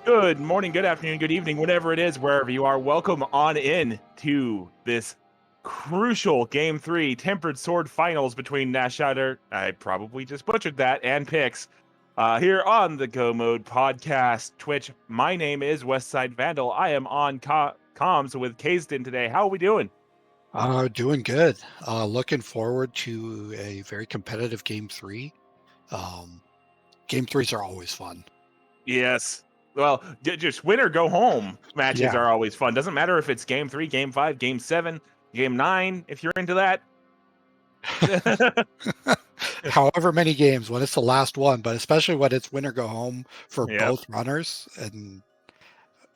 Good morning, good afternoon, good evening, whatever it is, wherever you are. Welcome on in to this crucial Game 3 Tempered Sword Finals between Nashsauter, I probably just butchered that, and Pix. Here on the Go Mode Podcast Twitch. My name is Wessidevandal. I am on comms with Kaesden today. How are we doing? Doing good. Looking forward to a very competitive Game 3. Game 3s are always fun. Yes. Well, just win or go home matches Yeah. are always fun. Doesn't matter if it's Game 3, Game 5, Game 7, Game 9, if you're into that. However many games, when it's the last one, but especially when it's win or go home for Yep. both runners and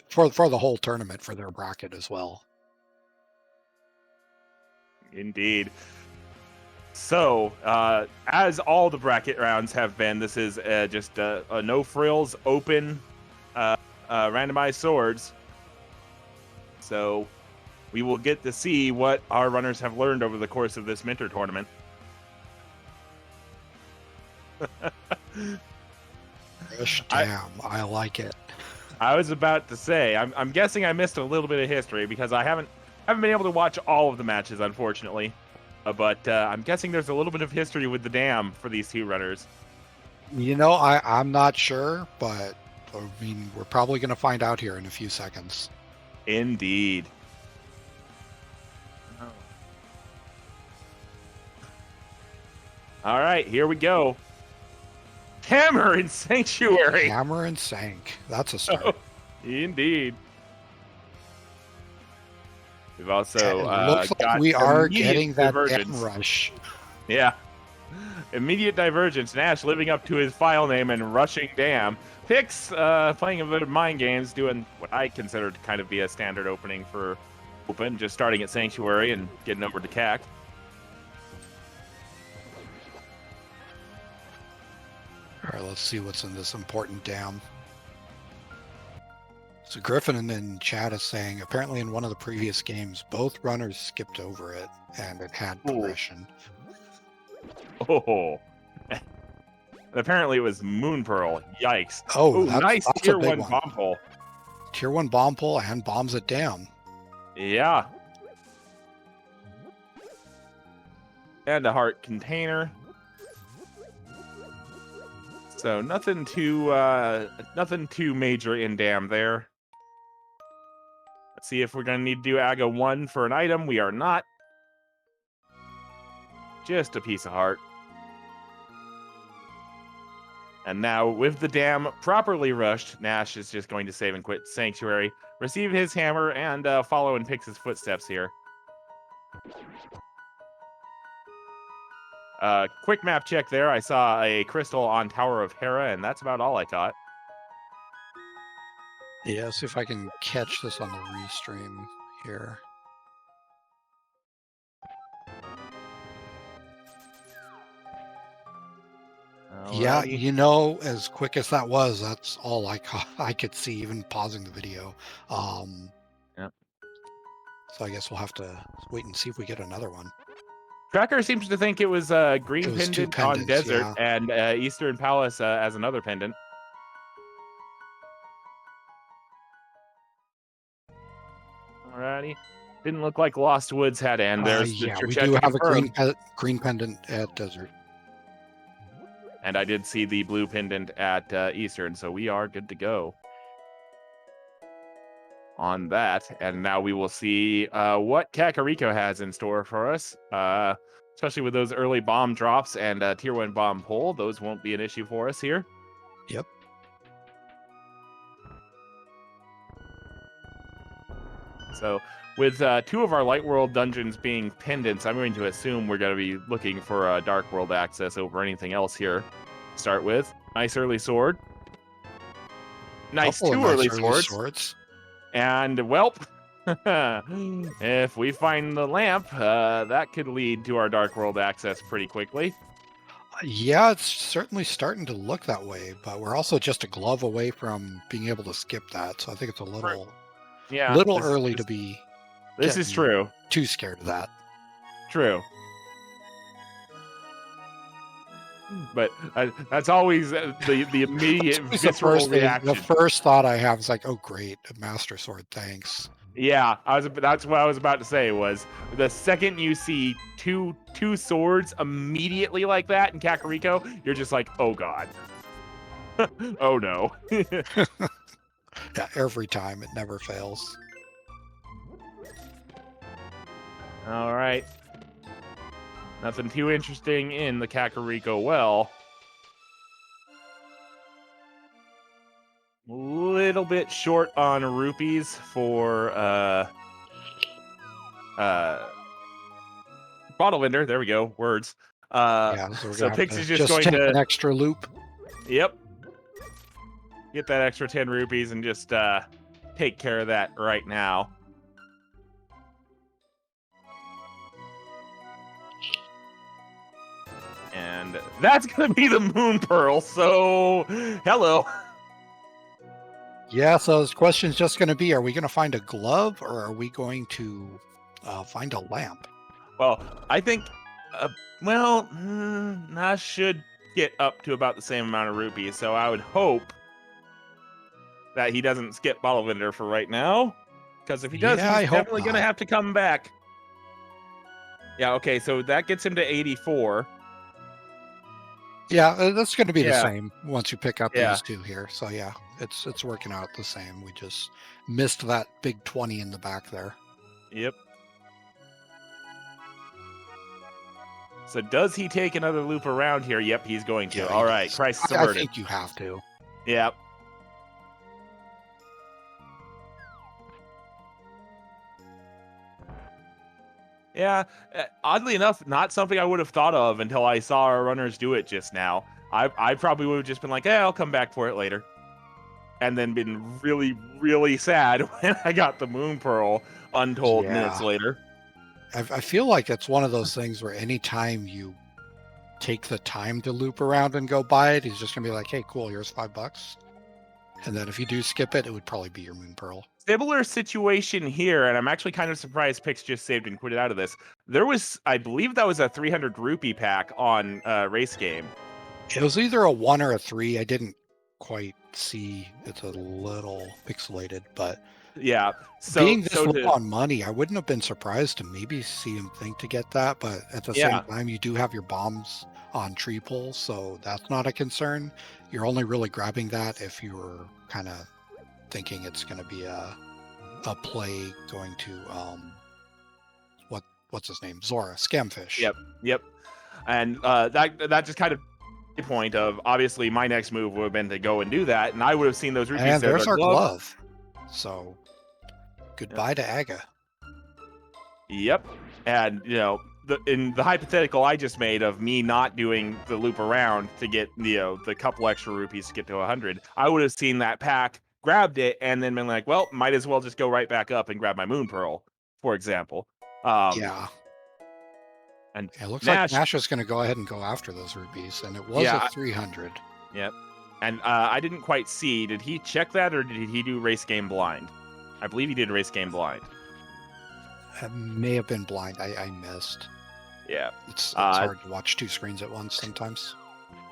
for the whole tournament for their bracket as well. Indeed. So, as all the bracket rounds have been, this is just a no frills, open, randomized swords. So, we will get to see what our runners have learned over the course of this Minter tournament. Damn, I like it. I was about to say, I'm guessing I missed a little bit of history because I haven't been able to watch all of the matches, unfortunately. But I'm guessing there's a little bit of history with the dam for these two runners. I'm not sure, but I mean, we're probably going to find out here in a few seconds. Indeed. All right, here we go. Hammer and Sanctuary. Hammer and Sank. That's a start. Indeed. We've also looks like got we are getting that divergence. dam rush. Yeah. Immediate divergence. Nash living up to his file name and rushing dam. Pix playing a bit of mind games, doing what I consider to kind of be a standard opening for open, just starting at Sanctuary and getting over to CAC. All right, let's see what's in this important dam. So Griffin in chat is saying, apparently in one of the previous games, both runners skipped over it, and it had progression. Oh. And apparently it was Moon Pearl. Yikes. Oh, nice that's tier a big 1 bomb pull. Tier 1 bomb pull and bombs it down. Yeah. And a heart container. So nothing too major in dam there. Let's see if we're gonna need to do AGA 1 for an item. We are not. Just a piece of heart. And now, with the dam properly rushed, Nash is just going to save and quit Sanctuary, receive his hammer, and follow in Pix's footsteps here. Quick map check there. I saw a crystal on Tower of Hera, and that's about all I caught. Yeah, see if I can catch this on the restream here. Yeah, as quick as that was, that's all I could see, even pausing the video. Yep. So I guess we'll have to wait and see if we get another one. Tracker seems to think it was Green Pendant on Desert and Eastern Palace as another pendant. Alrighty. Didn't look like Lost Woods had end. There's the we do have a green pendant at Desert. And I did see the blue pendant at Eastern, so we are good to go on that. And now we will see what Kakariko has in store for us, especially with those early bomb drops and tier 1 bomb pull. Those won't be an issue for us here. Yep. So with 2 of our Light World dungeons being pendants, I'm going to assume we're going to be looking for Dark World access over anything else here. Start with nice early sword. Nice 2 early swords. And welp, if we find the lamp, that could lead to our Dark World access pretty quickly. Yeah, it's certainly starting to look that way, but we're also just a glove away from being able to skip that. So I think it's a little early to be. This is true. Too scared of that. True. But that's always the immediate visceral reaction. The first thought I have is like, oh great, a Master Sword, thanks. Yeah, that's what I was about to say. Was the second you see two swords immediately like that in Kakariko, you're just like, oh god, oh no. Yeah, every time, it never fails. All right. Nothing too interesting in the Kakariko well. Little bit short on rupees for bottle vendor. There we go. Words. Yeah, so Pixie's just going take to an extra loop. Yep. Get that extra 10 rupees and just take care of that right now. And that's going to be the Moon Pearl. So, hello. Yeah, so the question's just going to be, are we going to find a glove or are we going to find a lamp? Well, I think, Nash should get up to about the same amount of rupees. So I would hope that he doesn't skip Bottle Vendor for right now. Because if he does, he's definitely going to have to come back. Yeah, okay, so that gets him to 84. Yeah, that's going to be the same once you pick up these two here. So yeah, it's working out the same. We just missed that big 20 in the back there. Yep. So does he take another loop around here? Yep, he's going to. All right, crisis averted. I think you have to. Yep. Yeah, oddly enough, not something I would have thought of until I saw our runners do it just now. I probably would have just been like, I'll come back for it later. And then been really, really sad when I got the Moon Pearl untold minutes later. I feel like it's one of those things where anytime you take the time to loop around and go buy it, he's just going to be like, hey, cool, here's $5. And then if you do skip it, it would probably be your Moon Pearl. Similar situation here, and I'm actually kind of surprised Pix just saved and quit it out of this. There was, I believe that was a 300 rupee pack on Race Game. It was either a 1 or a 3. I didn't quite see. It's a little pixelated, but yeah. So being this low on money, I wouldn't have been surprised to maybe see him think to get that. But at the same time, you do have your bombs on tree pulls, so that's not a concern. You're only really grabbing that if you were kind of thinking it's going to be a play going to what's his name, Zora, Scamfish. Yep. And that just kind of the point of, obviously my next move would have been to go and do that, and I would have seen those rupees. And there's our glove. So goodbye to Aga. Yep. And in the hypothetical I just made of me not doing the loop around to get the couple extra rupees to get to 100, I would have seen that pack, grabbed it, and then been like, well, might as well just go right back up and grab my Moon Pearl, for example. And it looks like Nash is going to go ahead and go after those rupees, and it was a 300. Yep. And I didn't quite see, did he check that, or did he do Race Game blind? I believe he did Race Game blind. It may have been blind. I missed. Yeah. It's hard to watch two screens at once sometimes.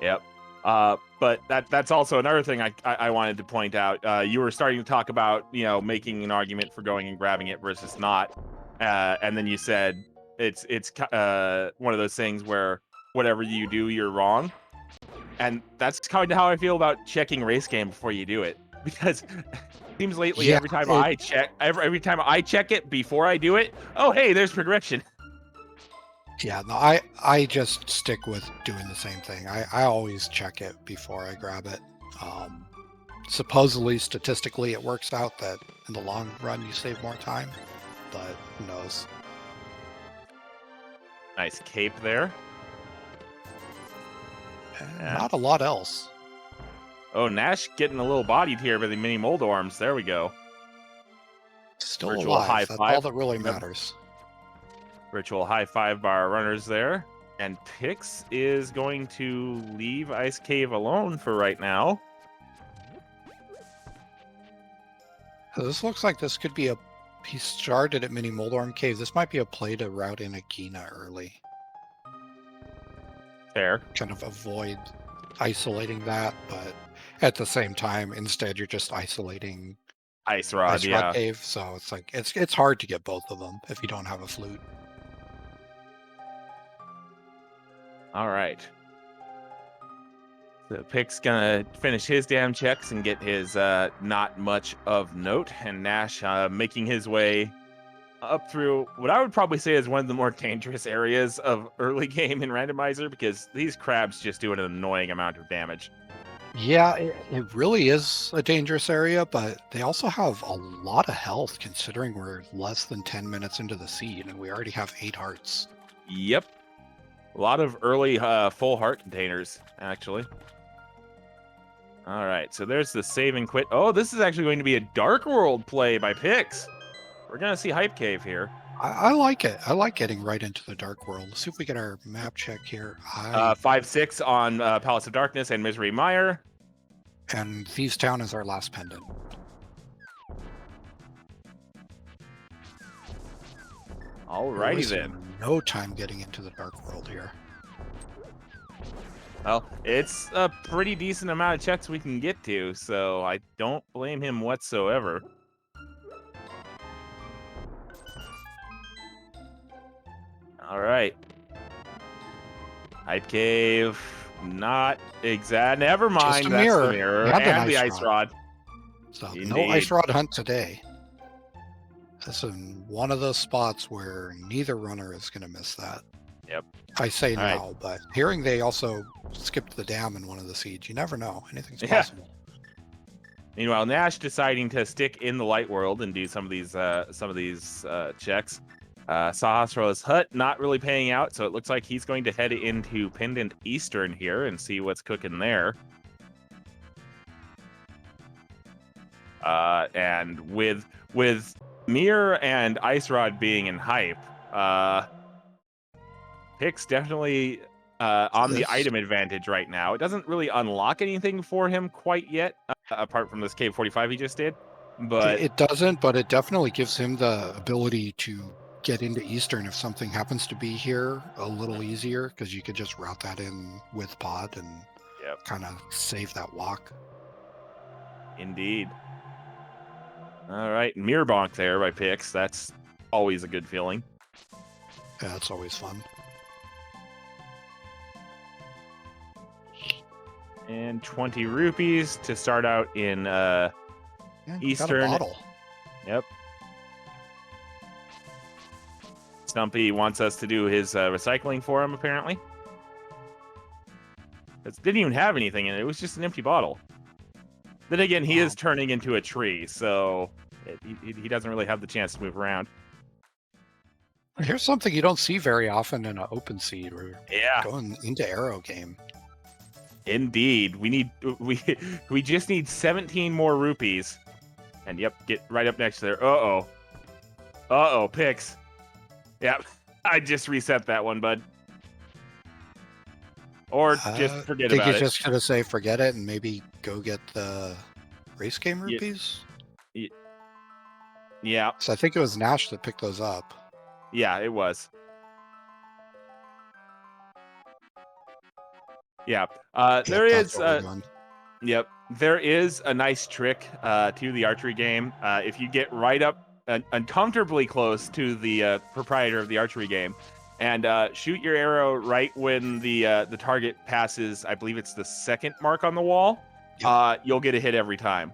Yep. But that's also another thing I wanted to point out. You were starting to talk about, making an argument for going and grabbing it versus not. And then you said it's one of those things where whatever you do, you're wrong. And that's kind of how I feel about checking Race Game before you do it. Because it seems lately every time I check it before I do it, oh, hey, there's progression. Yeah, no, I just stick with doing the same thing. I always check it before I grab it. Supposedly, statistically, it works out that in the long run you save more time, but who knows? Nice cape there. Not a lot else. Oh, Nash getting a little bodied here by the mini mold arms. There we go. Still virtual alive. High That's five. All that really matters. Virtual high five by our runners there. And Pix is going to leave Ice Cave alone for right now. This looks like this could be he started at Mini Moldarm Cave. This might be a play to route in Akina early. Fair. kind of avoid isolating that, but at the same time, instead you're just isolating Ice Rod, Ice Rod yeah. Cave, so it's like it's hard to get both of them if you don't have a flute. All right. So Pick's gonna finish his damn checks and get his not much of note, and Nash making his way up through what I would probably say is one of the more dangerous areas of early game in Randomizer, because these crabs just do an annoying amount of damage. Yeah, it really is a dangerous area, but they also have a lot of health considering we're less than 10 minutes into the seed and we already have 8 hearts. Yep. A lot of early full heart containers, actually. All right, so there's the save and quit. Oh, this is actually going to be a Dark World play by Pix. We're going to see Hype Cave here. I like it. I like getting right into the Dark World. Let's see if we get our map check here. 5-6 on Palace of Darkness and Misery Mire. And Thieves Town is our last pendant. Alrighty then. No time getting into the Dark World here. Well, it's a pretty decent amount of checks we can get to, so I don't blame him whatsoever. All right. Hype Cave, not exact. Never mind. Just a That's mirror. the mirror Not and an the ice ice rod. So Indeed. no Ice Rod hunt today. That's in one of those spots where neither runner is going to miss that. Yep. I say All now, right. but hearing they also skipped the dam in one of the seeds, you never know. Anything's possible. Meanwhile, Nash deciding to stick in the light world and do some of these checks. Sahasra's hut not really paying out, so it looks like he's going to head into Pendant Eastern here and see what's cooking there. And with Mirror and Ice Rod being in hype, Pix definitely on the item advantage right now. It doesn't really unlock anything for him quite yet, apart from this Cave 45 he just did. But it doesn't, but it definitely gives him the ability to get into Eastern if something happens to be here a little easier, because you could just route that in with pod and kind of save that walk. Indeed. All right, Mirror Bonk there by Pix. That's always a good feeling. Yeah, that's always fun. And 20 rupees to start out in Eastern. Got a bottle. Yep. Stumpy wants us to do his recycling for him, apparently. It didn't even have anything in it. It was just an empty bottle. Then again, he is turning into a tree, so he doesn't really have the chance to move around. Here's something you don't see very often in an open seed. We're going into Arrow game. Indeed. We just need 17 more rupees. And yep, get right up next to there. Uh-oh. Uh-oh, Pix. Yep. I just reset that one, bud. Or just forget about it. I think you're just going to say forget it and maybe go get the race game rupees? Yeah. So I think it was Nash that picked those up. Yeah, it was. Yeah. There is... Yep. There is a nice trick to the archery game. If you get right up uncomfortably close to the proprietor of the archery game and shoot your arrow right when the target passes, I believe it's the second mark on the wall, you'll get a hit every time.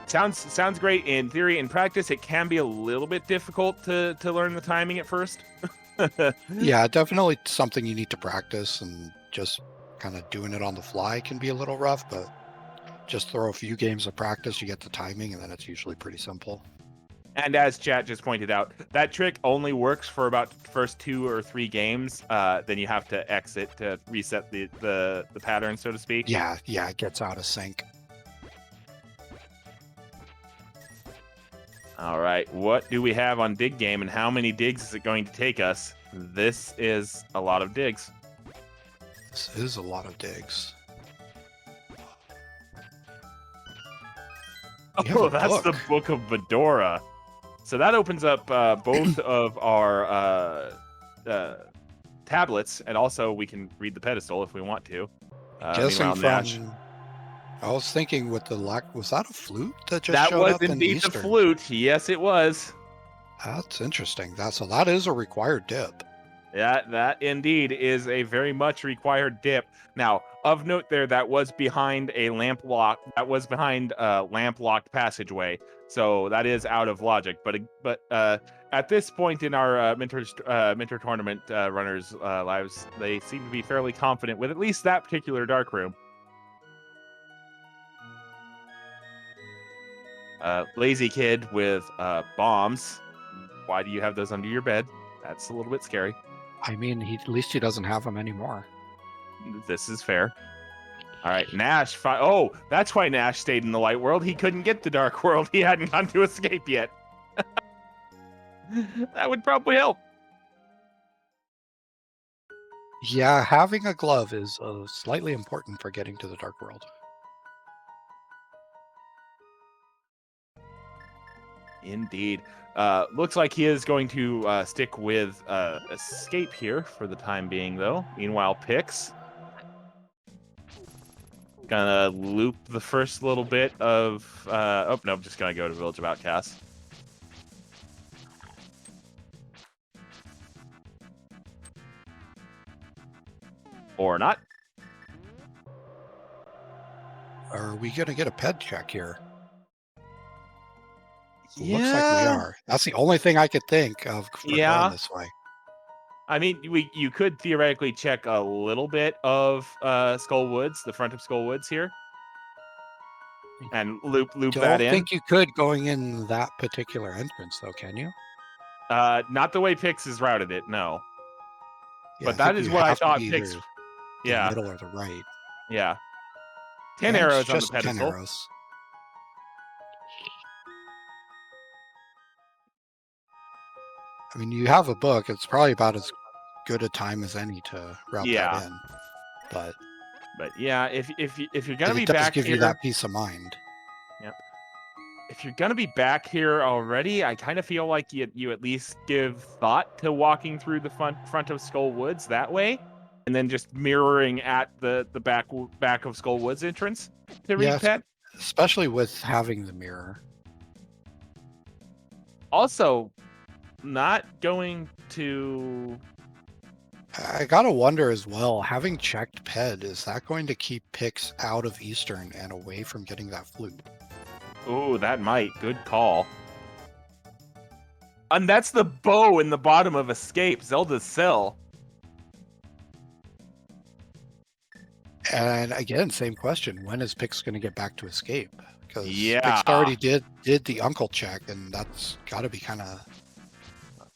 Sounds great in theory. In practice, it can be a little bit difficult to learn the timing at first. Yeah, definitely something you need to practice, and just kind of doing it on the fly can be a little rough, but just throw a few games of practice, you get the timing, and then it's usually pretty simple. And as chat just pointed out, that trick only works for about the first 2 or 3 games. Then you have to exit to reset the pattern, so to speak. Yeah, it gets out of sync. All right, what do we have on dig game, and how many digs is it going to take us? This is a lot of digs. This is a lot of digs. Oh, that's the Book of Bedora. So that opens up both of our tablets, and also we can read the pedestal if we want to. Guessing Meanwhile, Nash. from, I was thinking with the was that a flute that just That showed was up in indeed the Eastern? flute. Yes, it was. That's interesting. So that is a required dip. That indeed is a very much required dip. Now, of note there, that was behind a lamp lock. That was behind a lamp-locked passageway. So that is out of logic. But at this point in our Minter tournament runners' lives, they seem to be fairly confident with at least that particular dark room. Lazy kid with bombs. Why do you have those under your bed? That's a little bit scary. I mean, at least he doesn't have them anymore. This is fair. All right, Nash. Oh, that's why Nash stayed in the light world. He couldn't get the dark world. He hadn't gone to escape yet. That would probably help. Yeah, having a glove is slightly important for getting to the dark world. Indeed. Looks like he is going to stick with escape here for the time being, though. Meanwhile, Pix gonna loop the first little bit of. Oh no, I'm just gonna go to Village of Outcasts. Or not. Are we gonna get a ped check here? Yeah. Looks like we are. That's the only thing I could think of for going this way. I mean, you could theoretically check a little bit of Skull Woods, the front of Skull Woods here, and loop that in. Don't think you could going in that particular entrance, though, can you? Not the way Pix has routed it, no. Yeah, but that is what I thought Pix. The middle or the right. Yeah. 10 arrows on the just pedestal. 10 arrows. I mean, you have a book. It's probably about as good a time as any to route that in. But yeah, if you're gonna be back here, it does give you that peace of mind. Yep. If you're gonna be back here already, I kind of feel like you at least give thought to walking through the front of Skull Woods that way, and then just mirroring at the back of Skull Woods entrance to read Pet. Especially with having the mirror. Also, not going to. I gotta wonder as well, having checked Ped, is that going to keep Pix out of Eastern and away from getting that flute? Ooh, that might. Good call. And that's the bow in the bottom of Escape, Zelda's Cell. And again, same question. When is Pix going to get back to Escape? Because Pix already did the uncle check, and that's got to be kind of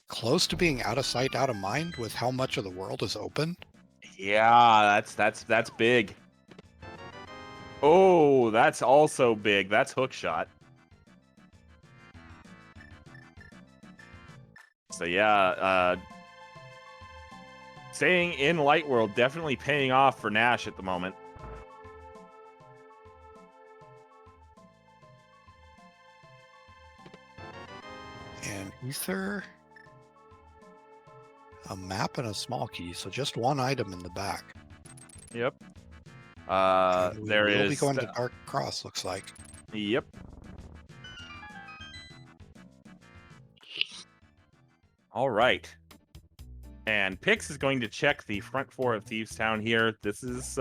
close to being out of sight, out of mind with how much of the world is open. Yeah, that's big. Oh, that's also big. That's hookshot. So yeah, staying in Light World definitely paying off for Nash at the moment. And Ether, a map and a small key, so just one item in the back. Yep. We'll is. Be going to Dark Cross, looks like. Yep. All right. And Pix is going to check the front four of Thieves Town here. This is,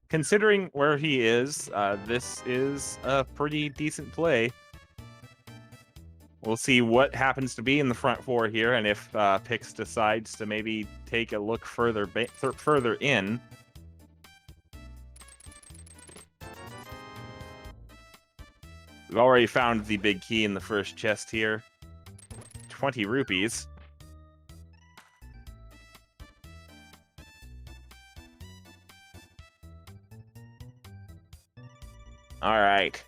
considering where he is, this is a pretty decent play. We'll see what happens to be in the front four here, and if Pix decides to maybe take a look further in. We've already found the big key in the first chest here. 20 rupees. All right.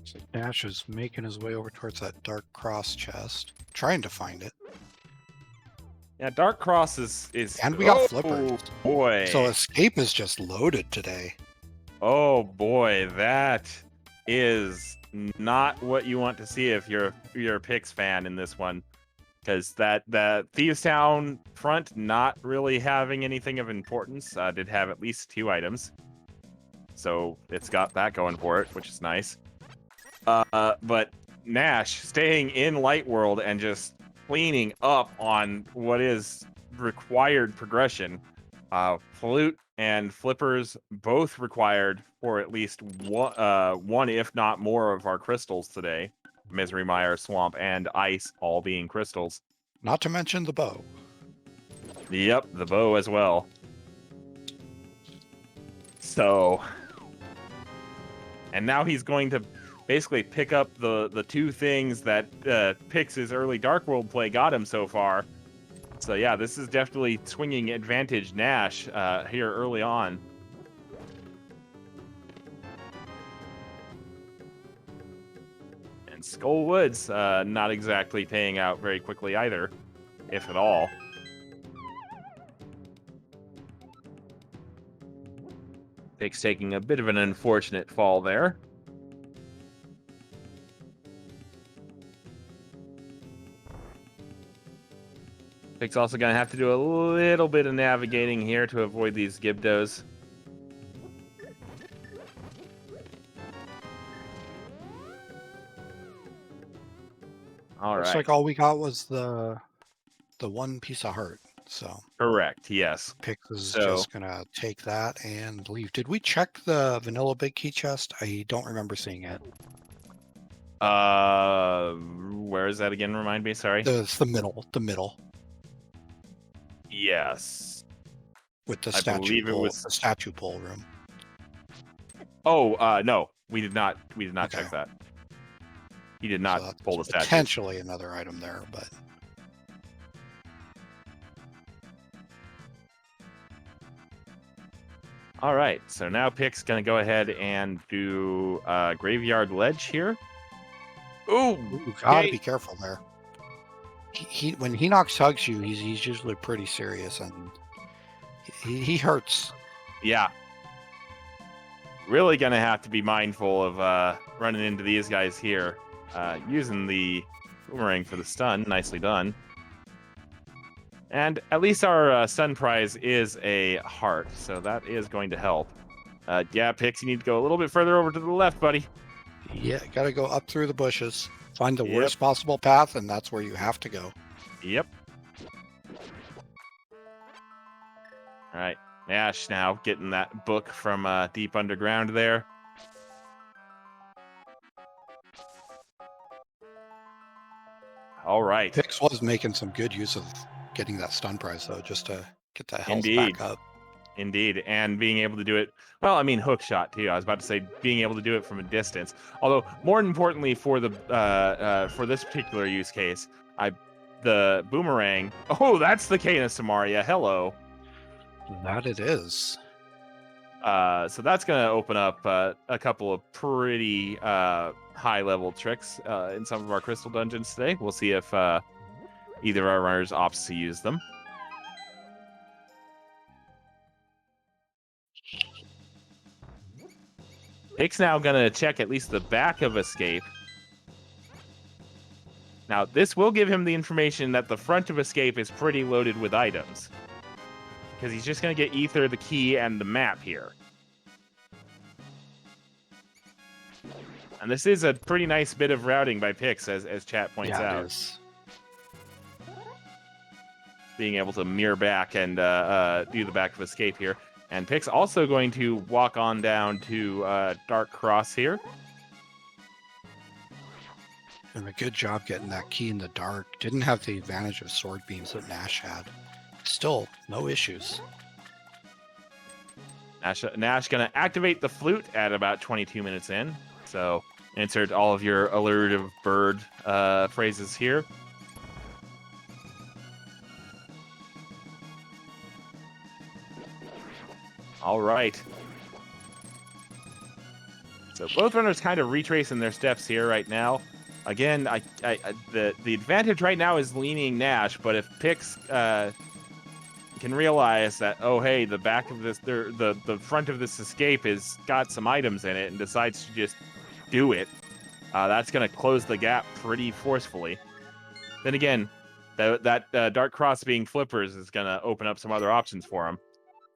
So Nash is making his way over towards that Dark Cross chest, trying to find it. Yeah, Dark Cross is and we got flippers. Boy. So Escape is just loaded today. Oh boy, that is not what you want to see if you're a Pix fan in this one. because the Thieves Town front not really having anything of importance. Did have at least 2 items, so it's got that going for it, which is nice. But Nash staying in Light World and just cleaning up on what is required progression. Flute and Flippers both required for at least one, if not more, of our crystals today. Misery Mire, Swamp, and Ice all being crystals. Not to mention the bow. Yep, the bow as well. So, and now he's going to basically pick up the 2 things that Pix's early Dark World play got him so far. So yeah, this is definitely swinging advantage Nash here early on. And Skull Woods not exactly paying out very quickly either, if at all. Pix taking a bit of an unfortunate fall there. Pix also going to have to do a little bit of navigating here to avoid these Gibdos. All right. Looks like all we got was the 1 piece of heart. So correct, yes. Pix is just gonna take that and leave. Did we check the vanilla big key chest? I don't remember seeing it. Where is that again? Remind me. Sorry. It's the middle. The middle. Yes. With the statue. I believe it was the statue pole room. Oh, no, we did not. We did not check that. He did not pull the statue. Potentially another item there, but. All right, so now Pix gonna go ahead and do Graveyard Ledge here. Ooh, gotta be careful there. He when Hinox hugs you, he's usually pretty serious, and he hurts. Yeah, really gonna have to be mindful of running into these guys here. Using the boomerang for the stun, nicely done. And at least our stun prize is a heart, so that is going to help. Yeah, Pix, you need to go a little bit further over to the left, buddy. Yeah, gotta go up through the bushes. Find the worst possible path, and that's where you have to go. Yep. All right, Nash now getting that book from deep underground there. All right. Pix was making some good use of getting that stun prize, though, just to get that health back up. Indeed, and being able to do it, well, I mean, hook shot, too. I was about to say being able to do it from a distance. Although, more importantly for the for this particular use case, the boomerang, oh, that's the Cane of Samaria, hello. That it is. So that's going to open up a couple of pretty high-level tricks in some of our crystal dungeons today. We'll see if either of our runners opts to use them. Pix now going to check at least the back of Escape. Now, this will give him the information that the front of Escape is pretty loaded with items. Because he's just going to get Ether, the key, and the map here. And this is a pretty nice bit of routing by Pix, as chat points out. It is. Being able to mirror back and do the back of Escape here. And Pix also going to walk on down to Dark Cross here. And a good job getting that key in the dark. Didn't have the advantage of sword beams that Nash had. Still, no issues. Nash going to activate the flute at about 22 minutes in. So insert all of your alliterative bird phrases here. All right. So both runners kind of retracing their steps here right now. Again, the advantage right now is leaning Nash, but if Pix can realize that, oh hey, the back of this, the front of this Escape is got some items in it, and decides to just do it, that's going to close the gap pretty forcefully. Then again, That Dark Cross being flippers is going to open up some other options for him.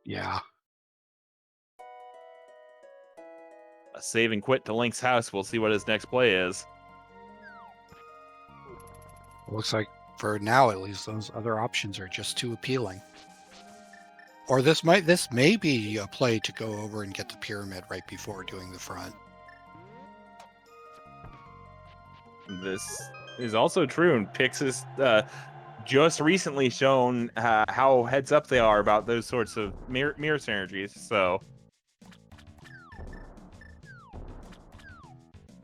Yeah. A save and quit to Link's house. We'll see what his next play is. Looks like for now, at least, those other options are just too appealing. Or this may be a play to go over and get the pyramid right before doing the front. This is also true, and Pix has just recently shown how heads up they are about those sorts of mirror synergies. So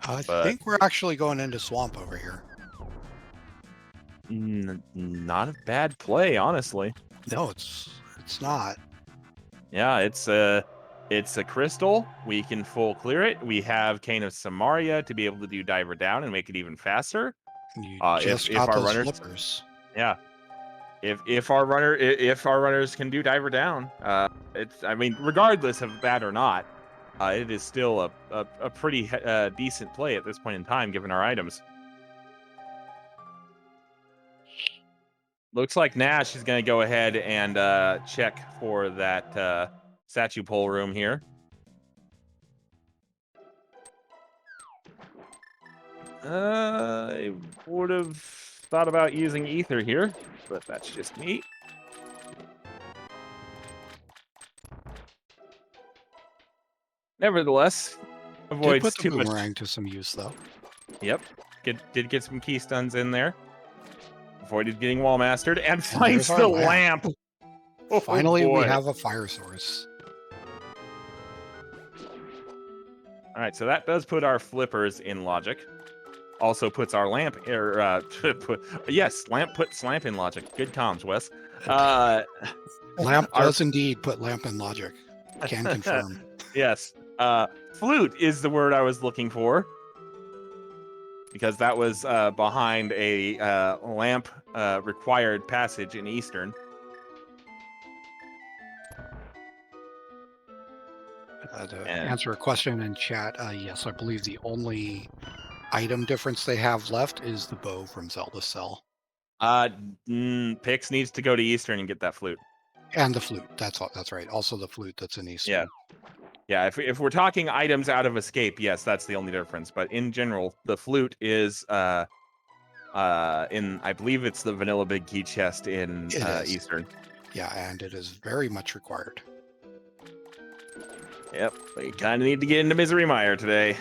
I think we're actually going into swamp over here. Not a bad play, honestly. No, it's not. Yeah, it's a crystal. We can full clear it. We have Cane of Samaria to be able to do Diver Down and make it even faster. You If got our those runners, flippers. yeah, if our runners can do Diver Down, I mean, regardless of that or not, it is still a pretty decent play at this point in time, given our items. Looks like Nash is going to go ahead and check for that statue pole room here. I would have thought about using Ether here, but that's just me. Nevertheless, avoids Did put the too much. boomerang to some use, though. Yep, did get some key stuns in there. Avoided getting wall mastered and finds the lamp. Oh, finally, we have a fire source. All right, so that does put our flippers in logic. Also puts our lamp, lamp puts lamp in logic. Good comms, Wes. Lamp does indeed put lamp in logic. Can confirm. Yes. Flute is the word I was looking for, because that was behind a lamp required passage in Eastern. To answer a question in chat, yes, I believe the only item difference they have left is the bow from Zelda Cell. Pix needs to go to Eastern and get that flute. And the flute. That's right. Also the flute that's in Eastern. Yeah. If we're talking items out of Escape, yes, that's the only difference. But in general, the flute is I believe it's the vanilla big key chest in Eastern. Yeah, and it is very much required. Yep, we kind of need to get into Misery Mire today.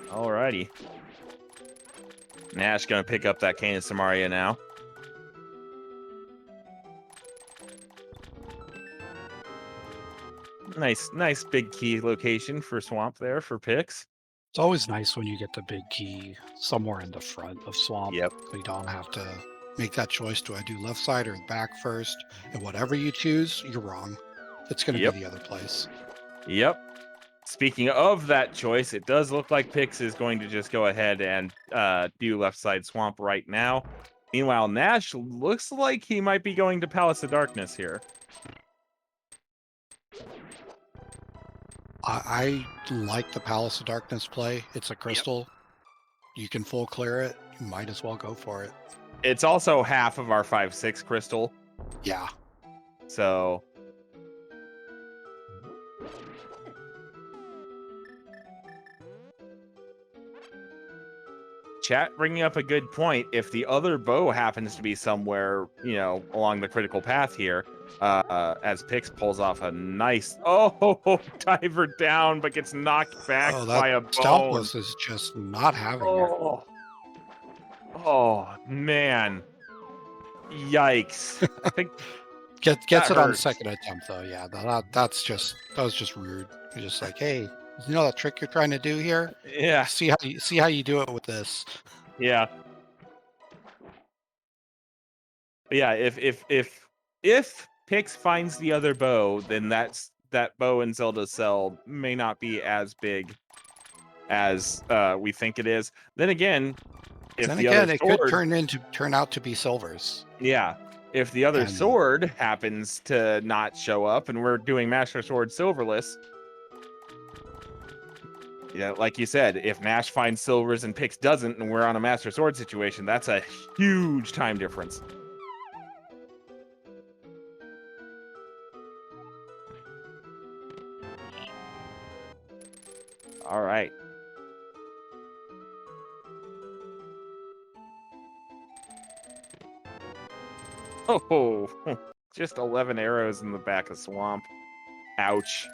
Alrighty. Nash gonna pick up that Cane of Samaria now. Nice big key location for swamp there for Pix. It's always nice when you get the big key somewhere in the front of swamp. Yep. So you don't have to make that choice. Do I do left side or back first? And whatever you choose, you're wrong. It's going to be the other place. Yep. Speaking of that choice, it does look like Pix is going to just go ahead and do left side swamp right now. Meanwhile, Nash looks like he might be going to Palace of Darkness here. I like the Palace of Darkness play. It's a crystal. Yep. You can full clear it. You might as well go for it. It's also half of our 5/6 crystal. Yeah. So chat bringing up a good point. If the other bow happens to be somewhere, along the critical path here, as Pix pulls off a nice diver down, but gets knocked back by a bone. Stalkless is just not having it. Oh man. Yikes. I think gets it on the second attempt though. Yeah, that was just rude. You're just like, hey, you know that trick you're trying to do here? Yeah. See how you do it with this. Yeah. But yeah, if Pix finds the other bow, then that bow in Zelda's Cell may not be as big as we think it is. Then again, it could turn out to be Silver's. Yeah. If the other sword happens to not show up and we're doing Master Sword Silverless, Yeah, like you said, if Nash finds silvers and Pix doesn't, and we're on a Master Sword situation, that's a huge time difference. All right. Oh, just 11 arrows in the back of Swamp. Ouch.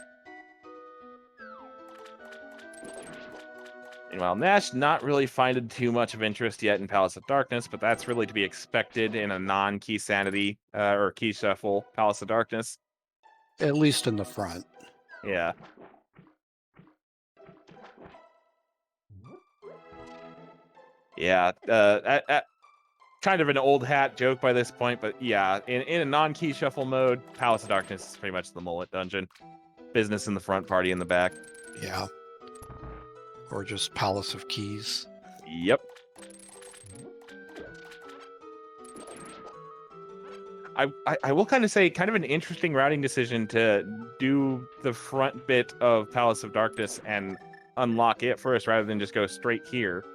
Meanwhile, Nash not really finding too much of interest yet in Palace of Darkness, but that's really to be expected in a non-key sanity or key shuffle Palace of Darkness. At least in the front. Yeah. Yeah. Kind of an old hat joke by this point, but yeah, in a non-key shuffle mode, Palace of Darkness is pretty much the mullet dungeon. Business in the front, party in the back. Yeah. Or just Palace of Keys. Yep. I will kind of say kind of an interesting routing decision to do the front bit of Palace of Darkness and unlock it first rather than just go straight here.